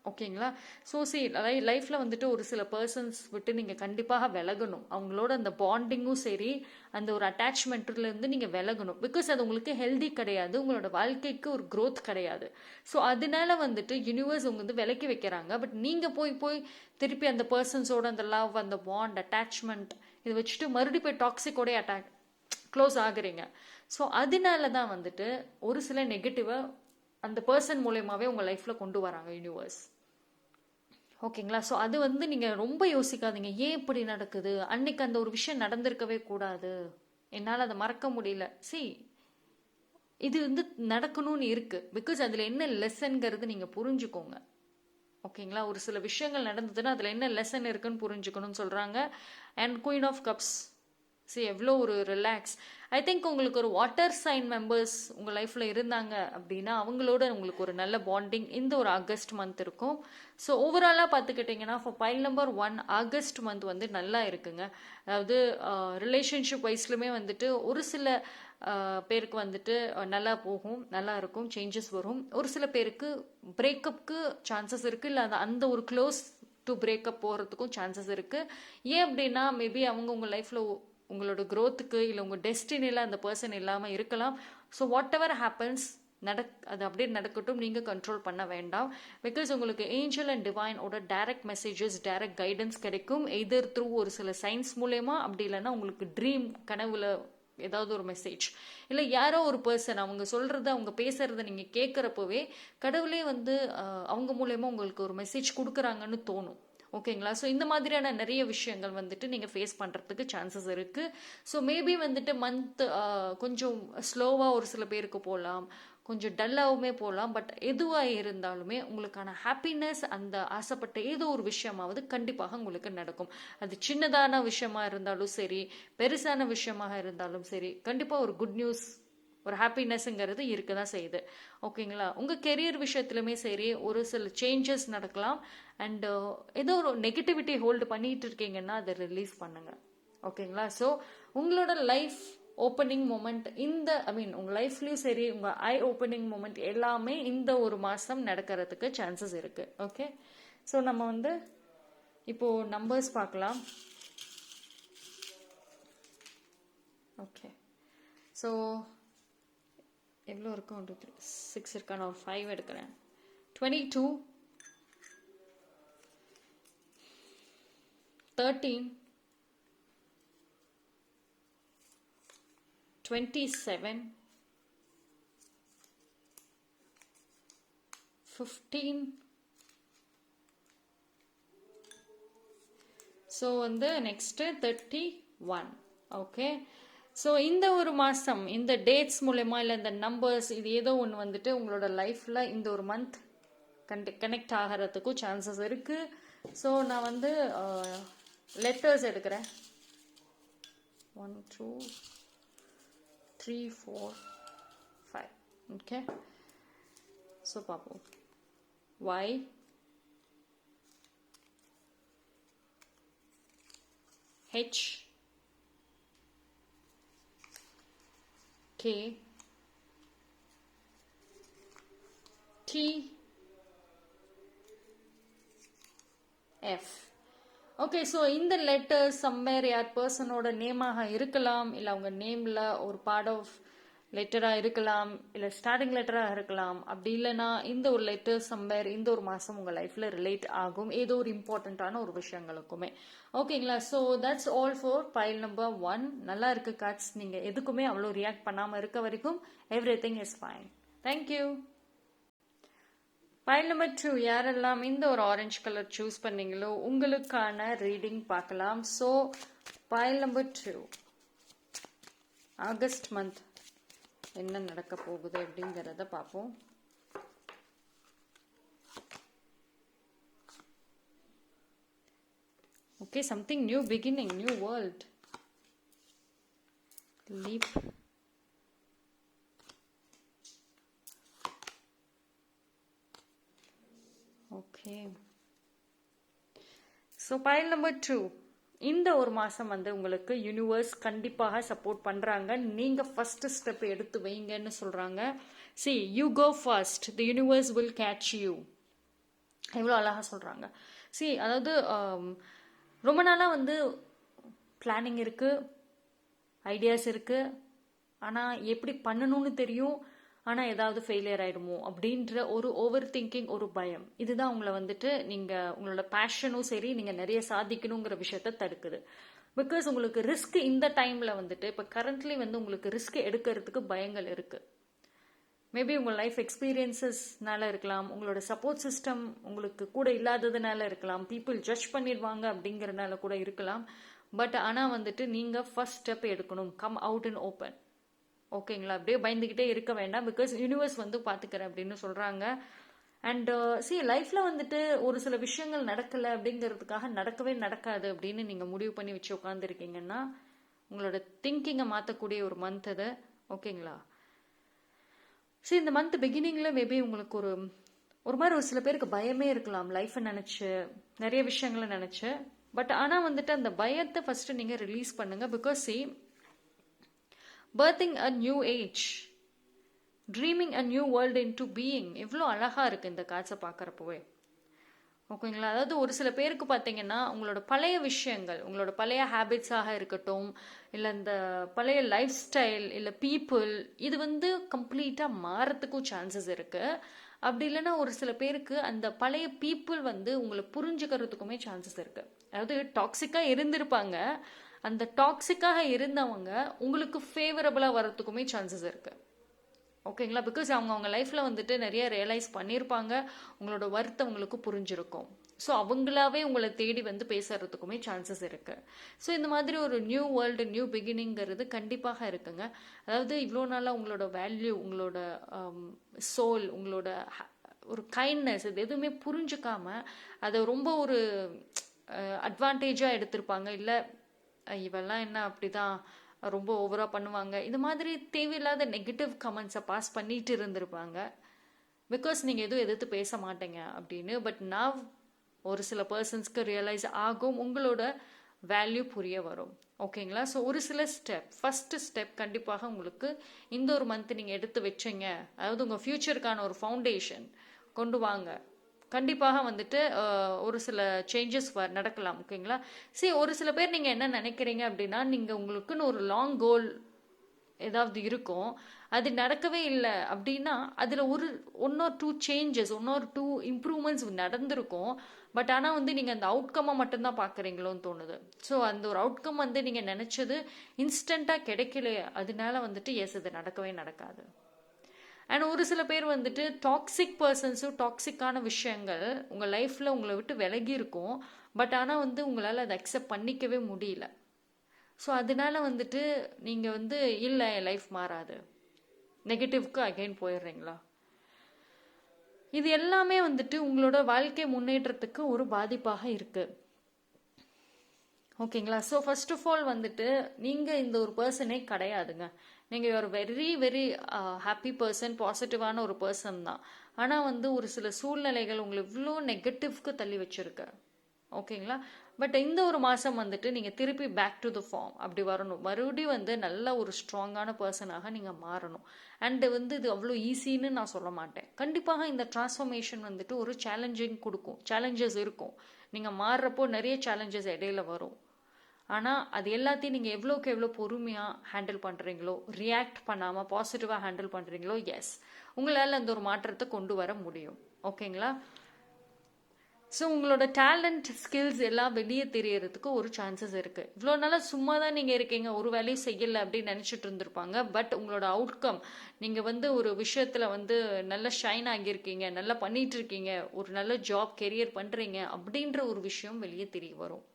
ஓகேங்களா? ஸோ சரி, லைஃப்பில் வந்துட்டு ஒரு சில பர்சன்ஸ் விட்டு நீங்கள் கண்டிப்பாக விலகணும். அவங்களோட அந்த பாண்டிங்கும் சரி, அந்த ஒரு அட்டாச்மெண்ட்லேருந்து நீங்கள் விலகணும். பிகாஸ் அது உங்களுக்கு ஹெல்தி கிடையாது, உங்களோட வாழ்க்கைக்கு ஒரு க்ரோத் கிடையாது. ஸோ அதனால வந்துட்டு யூனிவர்ஸ் உங்க வந்து விலக்கி வைக்கிறாங்க. பட் நீங்கள் போய் திருப்பி அந்த பர்சன்ஸோட அந்த லவ், அந்த பாண்ட், அட்டாச்மெண்ட் இதை வச்சுட்டு மறுபடியும் போய் டாக்ஸிக்கோட க்ளோஸ் ஆகுறீங்க. ஸோ அதனால தான் வந்துட்டு ஒரு சில நெகட்டிவை அந்த பர்சன் மூலயமாவே உங்கள் லைஃப்பில் கொண்டு வராங்க யூனிவர்ஸ். ஓகேங்களா? ஸோ அது வந்து நீங்கள் ரொம்ப யோசிக்காதீங்க, ஏன் இப்படி நடக்குது, அன்னைக்கு அந்த ஒரு விஷயம் நடந்திருக்கவே கூடாது, என்னால் அதை மறக்க முடியல. சரி, இது வந்து நடக்கணும்னு இருக்குது. பிகாஸ் அதில் என்ன லெசன்ங்கிறது நீங்கள் புரிஞ்சுக்கோங்க. ஓகேங்களா? ஒரு சில விஷயங்கள் நடந்ததுன்னா அதில் என்ன லெசன் இருக்குன்னு புரிஞ்சுக்கணும்னு சொல்கிறாங்க. அண்ட் குயின் ஆஃப் கப்ஸ், சரி, எவ்வளோ ஒரு ரிலாக்ஸ். ஐ திங்க் உங்களுக்கு ஒரு வாட்டர் சைன் மெம்பர்ஸ் உங்கள் லைஃப்பில் இருந்தாங்க அப்படின்னா அவங்களோட உங்களுக்கு ஒரு நல்ல பாண்டிங் இந்த ஒரு ஆகஸ்ட் மந்த் இருக்கும். ஸோ ஓவராலாக பார்த்துக்கிட்டிங்கன்னா for file number 1 August month வந்து நல்லா இருக்குங்க. அதாவது ரிலேஷன்ஷிப் வைஸ்லுமே வந்துட்டு ஒரு சில பேருக்கு வந்துட்டு நல்லா போகும், நல்லா இருக்கும், சேஞ்சஸ் வரும். ஒரு சில பேருக்கு பிரேக்கப்புக்கு சான்சஸ் இருக்குது, இல்லை அந்த ஒரு க்ளோஸ் டு பிரேக்கப் போகிறதுக்கும் சான்சஸ் இருக்குது. ஏன் அப்படின்னா மேபி அவங்க உங்கள் லைஃப்பில் உங்களோட க்ரோத்துக்கு இல்லை உங்கள் டெஸ்டினியில் அந்த பர்சன் இல்லாமல் இருக்கலாம். ஸோ வாட் எவர் ஹேப்பன்ஸ் அது அப்படியே நடக்கட்டும், நீங்கள் கண்ட்ரோல் பண்ண வேண்டாம். பிகாஸ் உங்களுக்கு ஏஞ்சல் அண்ட் டிவைனோட டைரக்ட் மெசேஜஸ், டைரக்ட் கைடன்ஸ் கிடைக்கும். எதர் த்ரூ ஒரு சில சயின்ஸ் மூலயமா, அப்படி இல்லைன்னா உங்களுக்கு ட்ரீம் கனவுல ஏதாவது ஒரு மெசேஜ், இல்லை யாரோ ஒரு பர்சன் அவங்க சொல்கிறத அவங்க பேசுகிறத நீங்கள் கேட்குறப்பவே கடவுளே வந்து அவங்க மூலயமா உங்களுக்கு ஒரு மெசேஜ் கொடுக்குறாங்கன்னு தோணும். ஓகேங்களா? ஸோ இந்த மாதிரியான நிறைய விஷயங்கள் வந்துட்டு நீங்கள் ஃபேஸ் பண்ணுறதுக்கு சான்சஸ் இருக்குது. ஸோ மேபி வந்துட்டு மந்த் கொஞ்சம் ஸ்லோவாக ஒரு சில பேருக்கு போகலாம், கொஞ்சம் டல்லாகவுமே போகலாம். பட் எதுவாக இருந்தாலுமே உங்களுக்கான ஹாப்பினஸ், அந்த ஆசைப்பட்ட ஏதோ ஒரு விஷயமாவது கண்டிப்பாக உங்களுக்கு நடக்கும். அது சின்னதான விஷயமா இருந்தாலும் சரி, பெருசான விஷயமாக இருந்தாலும் சரி, கண்டிப்பாக ஒரு குட் நியூஸ் ஒரு ஹாப்பினஸ்ங்கிறது இருக்க தான் செய்யுது. ஓகேங்களா? உங்கள் கெரியர் விஷயத்துலையுமே சரி ஒரு சில சேஞ்சஸ் நடக்கலாம். அண்டு ஏதோ ஒரு நெகட்டிவிட்டி ஹோல்டு பண்ணிட்டு இருக்கீங்கன்னா அதை ரிலீஸ் பண்ணுங்கள். ஓகேங்களா? ஸோ உங்களோட லைஃப் ஓப்பனிங் மூமெண்ட் உங்கள் லைஃப்லேயும் சரி உங்கள் ஐ ஓப்பனிங் மூமெண்ட் எல்லாமே இந்த ஒரு மாதம் நடக்கிறதுக்கு சான்சஸ் இருக்குது. ஓகே, ஸோ நம்ம இப்போது நம்பர்ஸ் பார்க்கலாம். ஓகே, ஸோ எவ்வளோ இருக்கும்? 1 2 3 6 இருக்கா? நான் ஒரு 5 எடுக்கிறேன். 22 13 27 15. So next 31. ஓகே, ஸோ இந்த ஒரு மாதம் இந்த டேட்ஸ் மூலயமா இல்லை இந்த நம்பர்ஸ் இது ஏதோ ஒன்று உங்களோட லைஃப்பில் இந்த ஒரு மந்த் கனெக்ட் ஆகிறதுக்கும் சான்சஸ் இருக்குது. ஸோ நான் லெட்டர்ஸ் எடுக்கிறேன். 1 2 3 4 5. ஓகே, ஸோ பார்ப்போம். Y H K T F. Okay, so இந்த லெட்டர் சம்வேர் யார் பர்சனோட நேமாக இருக்கலாம், இல்லை அவங்க நேமில் ஒரு பார்ட் ஆஃப் லெட்டராக இருக்கலாம், இல்லை ஸ்டார்டிங் லெட்டராக இருக்கலாம். அப்படி இல்லைன்னா இந்த ஒரு லெட்டர் சம்வேர் இந்த ஒரு மாதம் உங்கள் லைஃப்பில் ரிலேட் ஆகும் ஏதோ ஒரு இம்பார்ட்டண்ட்டான ஒரு விஷயங்களுக்குமே. ஓகேங்களா? So that's all for file number 1. நல்லா இருக்கு கார்ட்ஸ். நீங்கள் எதுக்குமே அவ்வளோ ரியாக்ட் பண்ணாமல் இருக்க வரைக்கும் everything is fine. Thank you. File number 2 யாரெல்லாம் இந்த ஒரு ஆரஞ்சு கலர் சூஸ் பண்ணீங்களோ உங்களுக்கான ரீடிங் பார்க்கலாம். So pile number 2 August month என்ன நடக்க போகுது அப்படிங்கிறத பார்ப்போம். Okay, something new beginning, new world, leap. Okay, so pile number 2 இந்த ஒரு மாதம் உங்களுக்கு யூனிவர்ஸ் கண்டிப்பாக சப்போர்ட் பண்ணுறாங்க. நீங்கள் ஃபஸ்ட்டு ஸ்டெப் எடுத்து வைங்கன்னு சொல்கிறாங்க. See you go first, the universe will catch you. எவ்வளோ அழகாக சொல்கிறாங்க. சி அதாவது ரொம்ப நாளாக பிளானிங் இருக்குது, ஐடியாஸ் இருக்குது, ஆனால் எப்படி பண்ணணும்னு தெரியும், ஆனால் ஏதாவது ஃபெயிலியர் ஆகிடுமோ அப்படின்ற ஒரு ஓவர் திங்கிங், ஒரு பயம். இதுதான் உங்களை நீங்கள் உங்களோட பேஷனும் சரி நீங்கள் நிறைய சாதிக்கணுங்கிற விஷயத்த தடுக்குது. பிகாஸ் உங்களுக்கு ரிஸ்க் இந்த டைமில் இப்போ கரண்ட்லி உங்களுக்கு ரிஸ்க் எடுக்கிறதுக்கு பயங்கள் இருக்குது. மேபி உங்கள் லைஃப் எக்ஸ்பீரியன்சஸ்னால இருக்கலாம், உங்களோட சப்போர்ட் சிஸ்டம் உங்களுக்கு கூட இல்லாததுனால இருக்கலாம், பீப்புள் ஜட்ஜ் பண்ணிடுவாங்க அப்படிங்கிறதுனால கூட இருக்கலாம். பட் ஆனால் நீங்கள் ஃபர்ஸ்ட் ஸ்டெப் எடுக்கணும். Come out in open. ஓகேங்களா? அப்படியே பயந்துக்கிட்டே இருக்க வேண்டாம். பிகாஸ் யூனிவர்ஸ் பார்த்துக்கிறேன் அப்படின்னு சொல்கிறாங்க. அண்ட் சி லைஃப்பில் ஒரு சில விஷயங்கள் நடக்கலை அப்படிங்கிறதுக்காக நடக்கவே நடக்காது அப்படின்னு நீங்கள் முடிவு பண்ணி வச்சு உட்காந்துருக்கீங்கன்னா உங்களோட திங்கிங்கை மாற்றக்கூடிய ஒரு மந்த் அது. ஓகேங்களா? ஸோ இந்த மந்த் பிகினிங்கில் மேபி உங்களுக்கு ஒரு மாதிரி ஒரு சில பேருக்கு பயமே இருக்கலாம், லைஃப்பை நினச்சி நிறைய விஷயங்களை நினச்சி. பட் ஆனால் அந்த பயத்தை ஃபஸ்ட்டு நீங்கள் ரிலீஸ் பண்ணுங்கள். Because see birthing a new age, dreaming a new world into being. எவ்வளோ அழகாக இருக்குது இந்த காட்சை பார்க்குறப்போவே. ஓகேங்களா? அதாவது ஒரு சில பேருக்கு பார்த்தீங்கன்னா உங்களோட பழைய விஷயங்கள், உங்களோட பழைய ஹேபிட்ஸாக இருக்கட்டும், இல்லை இந்த பழைய லைஃப் ஸ்டைல், இல்லை பீப்புள், இது கம்ப்ளீட்டாக மாறத்துக்கும் சான்சஸ் இருக்குது. அப்படி இல்லைன்னா ஒரு சில பேருக்கு அந்த பழைய பீப்புள் உங்களை புரிஞ்சுக்கிறதுக்குமே சான்சஸ் இருக்குது. அதாவது டாக்ஸிக்காக இருந்திருப்பாங்க, அந்த டாக்ஸிக்காக இருந்தவங்க உங்களுக்கு ஃபேவரபுளாக வரத்துக்குமே சான்சஸ் இருக்குது. ஓகேங்களா? பிகாஸ் அவங்க லைஃப்பில் நிறைய ரியலைஸ் பண்ணியிருப்பாங்க, உங்களோட ஒர்த் அவங்களுக்கு புரிஞ்சிருக்கும். ஸோ அவங்களாவே உங்களை தேடி பேசுறதுக்குமே சான்சஸ் இருக்குது. ஸோ இந்த மாதிரி ஒரு நியூ வேர்ல்டு, நியூ பிகினிங்கிறது கண்டிப்பாக இருக்குங்க. அதாவது இவ்வளோ நாளாக உங்களோட வேல்யூ, உங்களோட சோல், உங்களோட ஒரு கைண்ட்னஸ், இது எதுவுமே புரிஞ்சுக்காம அதை ரொம்ப ஒரு அட்வான்டேஜாக எடுத்திருப்பாங்க. இல்லை இவெல்லாம் என்ன அப்படிதான் ரொம்ப ஓவராக பண்ணுவாங்க. இது மாதிரி தேவையில்லாத நெகட்டிவ் கமெண்ட்ஸை பாஸ் பண்ணிட்டு இருந்திருப்பாங்க. பிகாஸ் நீங்கள் எதுவும் எதிர்த்து பேச மாட்டீங்க அப்படின்னு. பட் நான் ஒரு சில பர்சன்ஸ்க்கு ரியலைஸ் ஆகும், உங்களோட வேல்யூ புரிய வரும். ஓகேங்களா? ஸோ ஒரு சில ஃபஸ்ட்டு ஸ்டெப் கண்டிப்பாக உங்களுக்கு இந்த ஒரு மந்த் நீங்கள் எடுத்து வச்சீங்க, அதாவது உங்கள் ஃப்யூச்சருக்கான ஒரு ஃபவுண்டேஷன் கொண்டு வாங்க. கண்டிப்பாக வந்துட்டு ஒரு சில சேஞ்சஸ் நடக்கலாம். ஓகேங்களா? சரி, ஒரு சில பேர் நீங்கள் என்ன நினைக்கிறீங்க அப்படின்னா, நீங்கள் உங்களுக்குன்னு ஒரு லாங் கோல் ஏதாவது இருக்கும், அது நடக்கவே இல்லை அப்படின்னா அதில் one or two changes, one or two improvements நடந்திருக்கும். பட் ஆனால் வந்து நீங்கள் அந்த அவுட்கம்மை மட்டும்தான் பார்க்குறீங்களோன்னு தோணுது. ஸோ அந்த ஒரு அவுட்கம் வந்து நீங்கள் நினச்சது இன்ஸ்டண்ட்டாக கிடைக்கல, அதனால வந்துட்டு எஸ், அது நடக்கவே நடக்காது. அண்ட் ஒரு சில பேர் வந்துட்டு டாக்ஸிக் பர்சன்ஸும் டாக்ஸிக்கான விஷயங்கள் உங்கள் லைஃப்பில் உங்களை விட்டு விலகி இருக்கும். பட் ஆனால் வந்து உங்களால் அதை அக்செப்ட் பண்ணிக்கவே முடியல. ஸோ அதனால வந்துட்டு நீங்கள் வந்து இல்லை, என் லைஃப் மாறாது, நெகட்டிவ்க்கு அகைன் போயிடுறீங்களா? இது எல்லாமே வந்துட்டு உங்களோட வாழ்க்கை முன்னேற்றத்துக்கு ஒரு பாதிப்பாக இருக்கு. ஓகேங்களா? ஸோ ஃபர்ஸ்ட் ஆஃப் ஆல் வந்துட்டு நீங்கள் இந்த ஒரு பர்சனே கிடையாதுங்க. நீங்கள் ஒரு வெரி வெரி ஹாப்பி பர்சன், பாசிட்டிவான ஒரு பர்சன் தான். ஆனால் வந்து ஒரு சில சூழ்நிலைகள் உங்களை இவ்வளோ நெகட்டிவ்க்கு தள்ளி வச்சிருக்கு. ஓகேங்களா? பட் இந்த ஒரு மாதம் வந்துட்டு நீங்கள் திருப்பி பேக் டு த ஃபார்ம் அப்படி வரணும். மறுபடியும் வந்து நல்ல ஒரு ஸ்ட்ராங்கான பர்சனாக நீங்கள் மாறணும். அண்டு வந்து இது அவ்வளோ ஈஸின்னு நான் சொல்ல மாட்டேன். கண்டிப்பாக இந்த டிரான்ஸ்ஃபர்மேஷன் வந்துட்டு ஒரு சேலஞ்சிங் கொடுக்கும், சேலஞ்சஸ் இருக்கும். நீங்கள் மாறுறப்போ நிறைய சேலஞ்சஸ் இடையில வரும். ஆனால் அது எல்லாத்தையும் நீங்கள் எவ்வளோக்கு எவ்வளோ பொறுமையாக ஹேண்டில் பண்ணுறீங்களோ, ரியாக்ட் பண்ணாமல் பாசிட்டிவாக ஹேண்டில் பண்ணுறீங்களோ, எஸ், உங்களால் அந்த ஒரு மாற்றத்தை கொண்டு வர முடியும். ஓகேங்களா? ஸோ உங்களோட டேலண்ட், ஸ்கில்ஸ் எல்லாம் வெளியே தெரியறதுக்கு ஒரு சான்சஸ் இருக்குது. இவ்வளோ நாளாக சும்மா தான் நீங்கள் இருக்கீங்க, ஒரு வேலையும் செய்யலை அப்படின்னு நினச்சிட்டு இருந்திருப்பாங்க. பட் உங்களோட அவுட்கம், நீங்கள் வந்து ஒரு விஷயத்தில் வந்து நல்ல ஷைன் ஆகியிருக்கீங்க, நல்லா பண்ணிட்டு இருக்கீங்க, ஒரு நல்ல ஜாப் கெரியர் பண்ணுறீங்க அப்படின்ற ஒரு விஷயம் வெளியே தெரிய வரும்.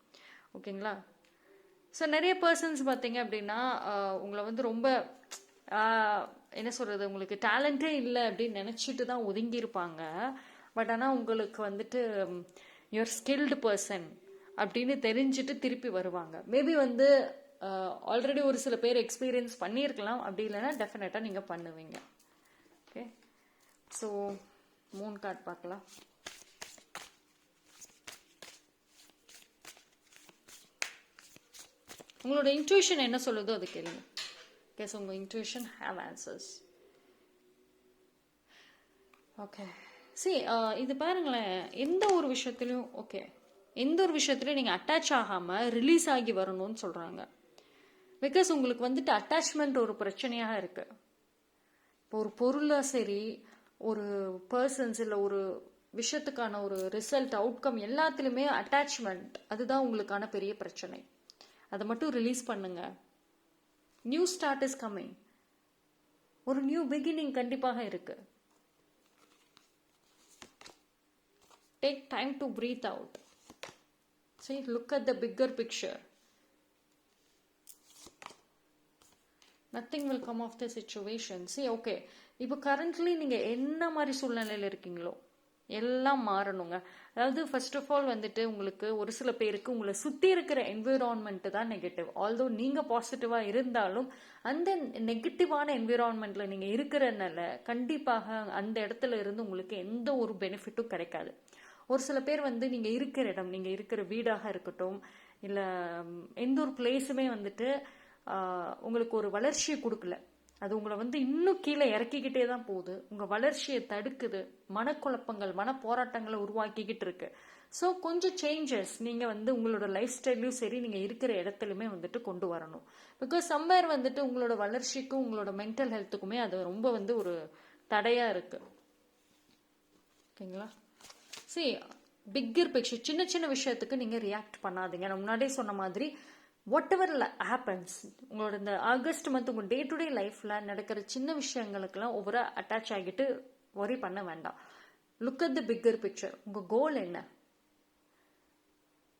ஓகேங்களா? ஸோ நிறைய பர்சன்ஸ் பார்த்தீங்க அப்படின்னா உங்களை வந்து ரொம்ப என்ன சொல்கிறது, உங்களுக்கு டேலண்ட்டே இல்லை அப்படின்னு நினச்சிட்டு தான் ஒதுங்கியிருப்பாங்க. பட் ஆனால் உங்களுக்கு வந்துட்டு யுவர் ஸ்கில்டு பர்சன் அப்படின்னு தெரிஞ்சுட்டு திருப்பி வருவாங்க. மேபி வந்து ஆல்ரெடி ஒரு சில பேர் எக்ஸ்பீரியன்ஸ் பண்ணியிருக்கலாம், அப்படி இல்லைன்னா டெஃபினட்டாக நீங்கள் பண்ணுவீங்க. ஓகே, ஸோ மூன் கார்டு பார்க்கலாம். உங்களோட இன்ட்யூஷன் என்ன சொல்லுதோ அது கேளுங்க. ஓகே, ஸோ உங்கள் இன்ட்யூஷன் ஹேவ் ஆன்சர்ஸ். ஓகே, சரி, இது பாருங்களேன், எந்த ஒரு விஷயத்துலையும் ஓகே, எந்த ஒரு விஷயத்துலையும் நீங்கள் அட்டாச் ஆகாமல் ரிலீஸ் ஆகி வரணும்னு சொல்கிறாங்க. பிகாஸ் உங்களுக்கு வந்துட்டு அட்டாச்மெண்ட் ஒரு பிரச்சனையாக இருக்குது. இப்போ ஒரு பொருளாக சரி, ஒரு பர்சன்ஸ், இல்லை ஒரு விஷயத்துக்கான ஒரு ரிசல்ட், அவுட்கம், எல்லாத்துலேயுமே அட்டாச்மெண்ட் அதுதான் உங்களுக்கான பெரிய பிரச்சனை. அதை மட்டும் ரிலீஸ் பண்ணுங்க. New start is coming. ஒரு நியூ பிகினிங் கண்டிப்பாக இருக்குது. Take time to breathe out. See, look at the bigger picture. Nothing will come of the situation. See, okay, இப்போ கரண்ட்லி நீங்கள் என்ன மாதிரி சூழ்நிலையில் இருக்கீங்களோ எல்லாம் மாறணுங்க. அதாவது ஃபர்ஸ்ட் ஆஃப் ஆல் வந்துட்டு உங்களுக்கு ஒரு சில பேருக்கு உங்களை சுற்றி இருக்கிற என்விரான்மெண்ட்டு தான் நெகட்டிவ். ஆல்தோ நீங்கள் பாசிட்டிவாக இருந்தாலும் அந்த நெகட்டிவான என்விரான்மெண்ட்டில் நீங்கள் இருக்கிறனால கண்டிப்பாக அந்த இடத்துல இருந்து உங்களுக்கு எந்த ஒரு பெனிஃபிட்டும் கிடைக்காது. ஒரு சில பேர் வந்து நீங்கள் இருக்கிற இடம், நீங்கள் இருக்கிற வீடாக இருக்கட்டும், இல்லை எந்த ஒரு பிளேஸுமே வந்துட்டு உங்களுக்கு ஒரு வளர்ச்சியை கொடுக்கல. அது உங்களை வந்து இன்னும் கீழே இறக்கிக்கிட்டே தான் போகுது. உங்கள் வளர்ச்சியை தடுக்குது. மனக்குழப்பங்கள், மன போராட்டங்களை உருவாக்கிக்கிட்டு இருக்கு. ஸோ கொஞ்சம் சேஞ்சஸ் நீங்கள் வந்து உங்களோட லைஃப் ஸ்டைல்லையும் சரி, நீங்கள் இருக்கிற இடத்துலையுமே வந்துட்டு கொண்டு வரணும். பிகாஸ் சம்வேர் வந்துட்டு உங்களோட வளர்ச்சிக்கும் உங்களோட மென்டல் ஹெல்த்துக்குமே அது ரொம்ப வந்து ஒரு தடையாக இருக்குது. ஓகேங்களா? சரி, பிக்கர் பிக்சர், சின்ன சின்ன விஷயத்துக்கு நீங்கள் ரியாக்ட் பண்ணாதீங்க. நான் முன்னாடியே சொன்ன மாதிரி வாட் எவர் ஹேப்பன்ஸ், உங்களோட இந்த ஆகஸ்ட் மந்த் உங்கள் டே டு டே லைஃப்பில் நடக்கிற சின்ன விஷயங்களுக்கெல்லாம் ஓவரா அட்டாச் ஆகிட்டு ஒரி பண்ண வேண்டாம். Look at the bigger picture. உங்கள் கோல் என்ன?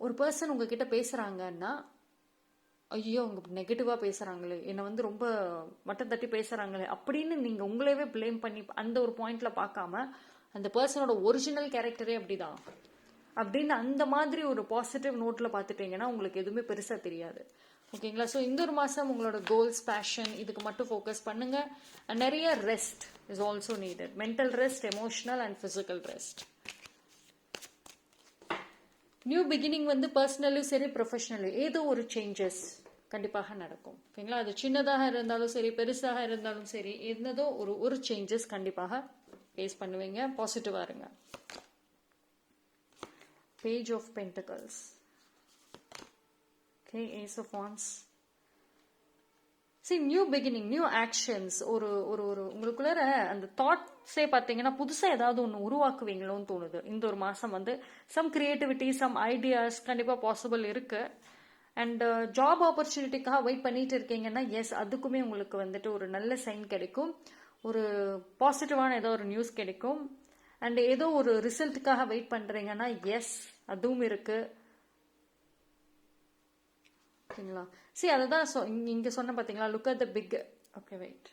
ஒரு பர்சன் உங்ககிட்ட பேசுகிறாங்கன்னா, ஐயோ அவங்க நெகட்டிவாக பேசுகிறாங்களே, என்னை வந்து ரொம்ப மட்டம் தட்டி பேசுகிறாங்களே அப்படின்னு நீங்கள் உங்களையவே பிளேம் பண்ணி அந்த ஒரு பாயிண்டில் பார்க்காம, அந்த பர்சனோட ஒரிஜினல் கேரக்டரே அப்படிதான் அப்படின்னு அந்த மாதிரி ஒரு பாசிட்டிவ் நோட்டில் பார்த்துட்டீங்கன்னா உங்களுக்கு எதுவுமே பெருசாக தெரியாது. ஓகேங்களா. ஸோ இந்த ஒரு மாதம் உங்களோட கோல்ஸ், பேஷன் இதுக்கு மட்டும் ஃபோக்கஸ் பண்ணுங்க. நிறைய rest is also needed. Mental rest, emotional and physical rest. New beginning வந்து பர்சனலும் சரி ப்ரொஃபஷனலும் ஏதோ ஒரு சேஞ்சஸ் கண்டிப்பாக நடக்கும். ஓகேங்களா. அது சின்னதாக இருந்தாலும் சரி, பெருசாக இருந்தாலும் சரி, என்னதோ ஒரு சேஞ்சஸ் கண்டிப்பாக ஃபேஸ் பண்ணுவீங்க. பாசிட்டிவாக இருங்க. Page of Pentacles. Okay, Ace of Wands. See, new beginning, new actions. ஒரு உங்களுக்குள்ள அந்த தாட்ஸே பார்த்தீங்கன்னா புதுசாக ஏதாவது ஒன்று உருவாக்குவீங்களோன்னு தோணுது. இந்த ஒரு மாதம் வந்து சம் கிரியேட்டிவிட்டி, சம் ஐடியாஸ் கண்டிப்பாக பாசிபிள் இருக்கு. அண்ட் ஜாப் ஆப்பர்ச்சுனிட்டிக்காக வெயிட் பண்ணிட்டு இருக்கீங்கன்னா எஸ், அதுக்குமே உங்களுக்கு வந்துட்டு ஒரு நல்ல சைன் கிடைக்கும். ஒரு பாசிட்டிவான ஏதோ ஒரு நியூஸ் கிடைக்கும். அண்ட் ஏதோ ஒரு ரிசல்ட்டுக்காக வெயிட் பண்றீங்கன்னா எஸ், அதுவும் இருக்கு. ஓகேங்களா. சரி, அதுதான் இங்க சொன்ன பாத்தீங்களா, look at the big. Okay, wait.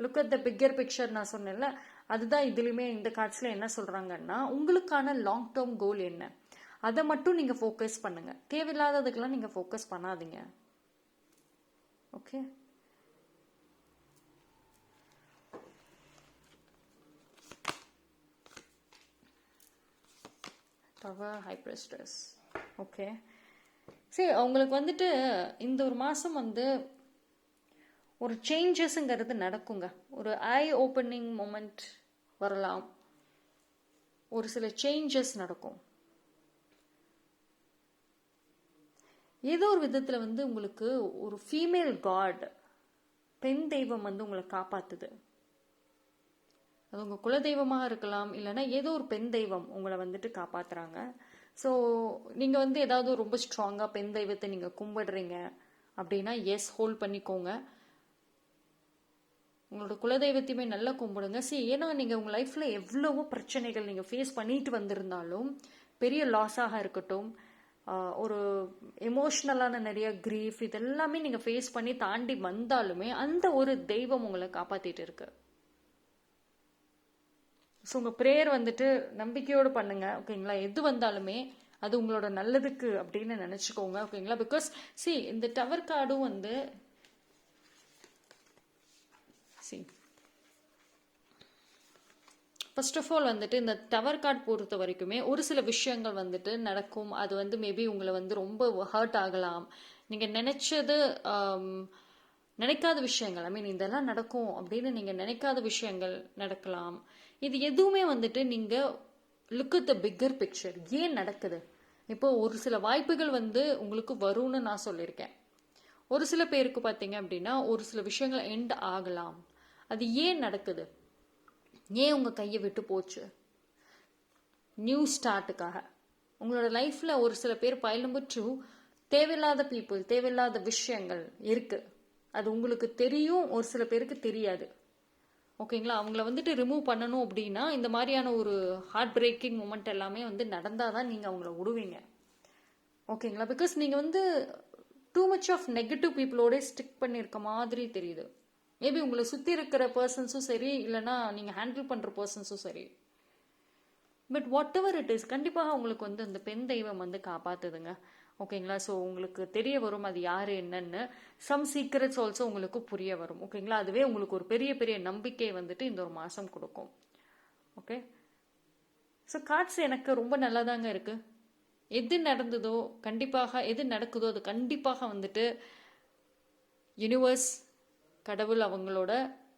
Look at the bigger picture நான் சொன்னேன்ல, அதுதான் இதுலயுமே இந்த கார்ட்ஸ்ல என்ன சொல்றாங்கன்னா, உங்களுக்கான லாங் டேர்ம் கோல் என்ன, அதை மட்டும் நீங்க ஃபோக்கஸ் பண்ணுங்க. தேவையில்லாததுக்கெல்லாம் நீங்க ஃபோக்கஸ் பண்ணாதீங்க. Okay. Tower, High Priestess. Okay. சரி, அவங்களுக்கு வந்துட்டு இந்த ஒரு மாதம் வந்து ஒரு சேஞ்சஸ்ங்கிறது நடக்குங்க. ஒரு ஐ ஓப்பனிங் மொமெண்ட் வரலாம். ஒரு சில சேஞ்சஸ் நடக்கும். ஏதோ ஒரு விதத்தில் வந்து உங்களுக்கு ஒரு ஃபீமேல் காட், பெண் தெய்வம் வந்து உங்களை காப்பாத்துது. அது உங்கள் குலதெய்வமாக இருக்கலாம், இல்லைன்னா ஏதோ ஒரு பெண் தெய்வம் உங்களை வந்துட்டு காப்பாற்றுறாங்க. ஸோ நீங்கள் வந்து ஏதாவது ரொம்ப ஸ்ட்ராங்காக பெண் தெய்வத்தை நீங்கள் கும்பிடுறீங்க அப்படின்னா எஸ், ஹோல்ட் பண்ணிக்கோங்க. உங்களோட குலதெய்வத்தையுமே நல்லா கும்பிடுங்க. ஏன்னா நீங்கள் உங்கள் லைஃப்பில் எவ்வளவோ பிரச்சனைகள் நீங்கள் ஃபேஸ் பண்ணிட்டு வந்திருந்தாலும், பெரிய லாஸாக இருக்கட்டும், ஒரு எமோஷ்னலான நிறைய கிரீஃப், இதெல்லாமே நீங்கள் ஃபேஸ் பண்ணி தாண்டி வந்தாலுமே அந்த ஒரு தெய்வம் உங்களை காப்பாற்றிட்டு இருக்கு. ஸோ உங்கள் ப்ரேயர் வந்துட்டு நம்பிக்கையோடு பண்ணுங்க. ஓகேங்களா. எது வந்தாலுமே அது உங்களோட நல்லதுக்கு அப்படின்னு நினச்சிக்கோங்க. ஓகேங்களா. பிகாஸ் இந்த டவர் கார்டும் வந்து ஃபர்ஸ்ட் ஆஃப் ஆல் வந்துட்டு இந்த டவர் கார்டு பொறுத்த வரைக்குமே ஒரு சில விஷயங்கள் வந்துட்டு நடக்கும். அது வந்து மேபி உங்களை வந்து ரொம்ப ஹர்ட் ஆகலாம். நீங்கள் நினைக்காத விஷயங்கள், ஐ மீன் இதெல்லாம் நடக்கும் அப்படின்னு நீங்கள் நினைக்காத விஷயங்கள் நடக்கலாம். இது எதுவுமே வந்துட்டு நீங்கள் look at the bigger picture. ஏன் நடக்குது? இப்போ ஒரு சில வாய்ப்புகள் வந்து உங்களுக்கு வரும்னு நான் சொல்லியிருக்கேன். ஒரு சில பேருக்கு பார்த்தீங்க அப்படின்னா ஒரு சில விஷயங்கள் எண்ட் ஆகலாம். அது ஏன் நடக்குது? ஏன் உங்கள் கையை விட்டு போச்சு? நியூ ஸ்டார்ட்டுக்காக உங்களோட லைஃப்பில் ஒரு சில பேர் பைல் நம்பர் 2 தேவையில்லாத பீப்புள், தேவையில்லாத விஷயங்கள் இருக்குது. அது உங்களுக்கு தெரியும், ஒரு சில பேருக்கு தெரியாது. ஓகேங்களா. அவங்கள வந்துட்டு ரிமூவ் பண்ணணும் அப்படின்னா இந்த மாதிரியான ஒரு ஹார்ட் பிரேக்கிங் மூமெண்ட் எல்லாமே வந்து நடந்தால் தான் நீங்கள் அவங்கள விடுவீங்க. ஓகேங்களா. பிகாஸ் நீங்கள் வந்து டூ மச் ஆஃப் நெகட்டிவ் பீப்புளோட ஸ்டிக் பண்ணியிருக்க மாதிரி தெரியுது. மேபி உங்களை சுற்றி இருக்கிற பர்சன்ஸும் சரி, இல்லைன்னா நீங்கள் ஹேண்டில் பண்ணுற பர்சன்ஸும் சரி. But what ever it is, கண்டிப்பாக உங்களுக்கு வந்து அந்த பெண் தெய்வம் வந்து காப்பாற்றுதுங்க. ஓகேங்களா. ஸோ உங்களுக்கு தெரிய வரும் அது யார் என்னன்னு. சம் சீக்ரெட்ஸ் ஆல்சோ உங்களுக்கு புரிய வரும். ஓகேங்களா. அதுவே உங்களுக்கு ஒரு பெரிய பெரிய நம்பிக்கை வந்துட்டு இந்த ஒரு மாதம் கொடுக்கும். ஓகே. ஸோ கார்ட்ஸ் எனக்கு ரொம்ப நல்லா தாங்க இருக்கு. எது நடந்ததோ கண்டிப்பாக, எது நடக்குதோ அது கண்டிப்பாக வந்துட்டு யூனிவர்ஸ், கடவுள் அவங்களோட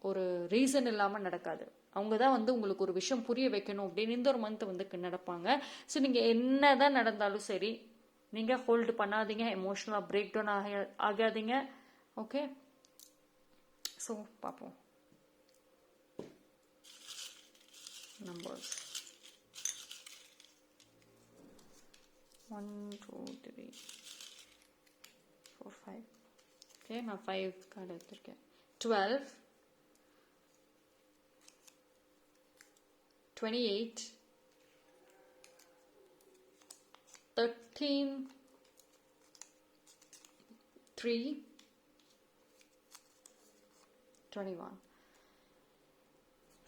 ஒரு ரீசன் இல்லாமல் நடக்காது. அவங்க தான் வந்து உங்களுக்கு ஒரு விஷயம் புரிய வைக்கணும் அப்படின்னு இந்த ஒரு மந்த் வந்து நடப்பாங்க. ஸோ நீங்கள் என்ன தான் நடந்தாலும் சரி, நீங்கள் ஹோல்டு பண்ணாதீங்க, எமோஷனலாக பிரேக் டவுன் ஆகாதீங்க. ஓகே. ஸோ பார்ப்போம் நம்பர்ஸ். 1 2 3 4 5. ஓகே, நான் 5 கார்டு எடுத்திருக்கேன். 12 28 13 3 21.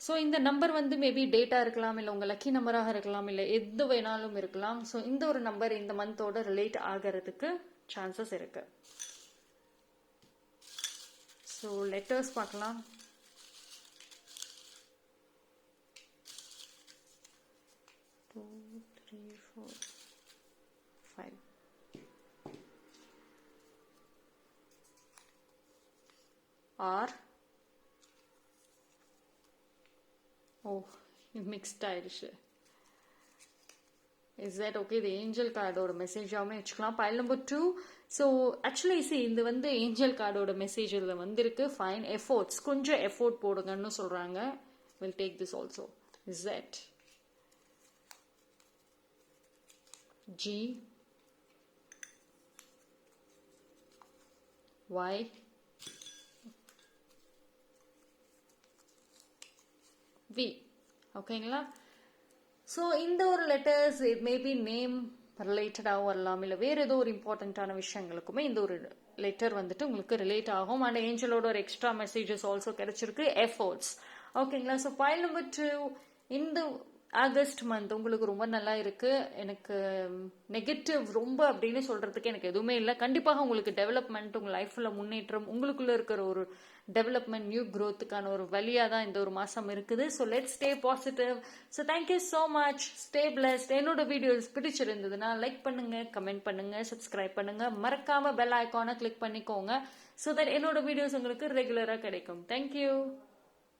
ஸோ இந்த நம்பர் வந்து மேபி டேட்டாக இருக்கலாம், இல்லை உங்கள் லக்கி நம்பராக இருக்கலாம், இல்லை எது வேணாலும் இருக்கலாம். ஸோ இந்த ஒரு நம்பர் இந்த மந்தோட ரிலேட் ஆகிறதுக்கு சான்சஸ் இருக்கு. ஸோ லெட்டர்ஸ் பார்க்கலாம். Two, three, four, five. R. O, mixed ஆயிடுச்சு. Is that okay? இது ஏஞ்சல் கார்டோட மெசேஜாகவே வச்சுக்கலாம். File number 2. ஸோ ஆக்சுவலி இது வந்து ஏஞ்சல் கார்டோட மெசேஜ் இதில் வந்திருக்கு. ஃபைன் எஃபோர்ட்ஸ், கொஞ்சம் எஃபோர்ட் போடுங்கன்னு சொல்கிறாங்க. Will take this also. Is that G Y V. ஓகேங்களா? ஸோ இந்த ஒரு லெட்டர்ஸ் இட் மேபி நேம் ரிலேட்டடாகவும் வரலாம், இல்லை வேறு ஏதோ ஒரு இம்பார்ட்டண்ட்டான விஷயங்களுக்குமே இந்த ஒரு லெட்டர் வந்துட்டு உங்களுக்கு ரிலேட் ஆகும். அண்ட் ஏஞ்சலோட ஒரு எக்ஸ்ட்ரா மெசேஜஸ் ஆல்சோ கிடைச்சிருக்கு, எஃபோர்ட்ஸ். ஓகேங்களா? ஸோ பைல் நம்பர் 2, இந்த ஆகஸ்ட் மந்த் உங்களுக்கு ரொம்ப நல்லா இருக்கு. எனக்கு நெகட்டிவ் ரொம்ப அப்படின்னு சொல்றதுக்கு எனக்கு எதுவுமே இல்லை. கண்டிப்பாக உங்களுக்கு டெவலப்மெண்ட், உங்க லைஃப்ல முன்னேற்றம், உங்களுக்குள்ள இருக்கிற ஒரு டெவலப்மெண்ட், நியூ க்ரோத்துக்கான ஒரு வழியாக தான் இந்த ஒரு மாதம் இருக்குது. So let's stay positive. So thank you so much. Stay blessed. என்னோட வீடியோஸ் பிடிச்சிருந்ததுன்னா லைக் பண்ணுங்க, கமெண்ட் பண்ணுங்க, சப்ஸ்கிரைப் பண்ணுங்க, மறக்காம பெல் ஐக்கானை கிளிக் பண்ணிக்கோங்க. ஸோ தட் என்னோட வீடியோஸ் உங்களுக்கு ரெகுலராக கிடைக்கும். தேங்க்யூ.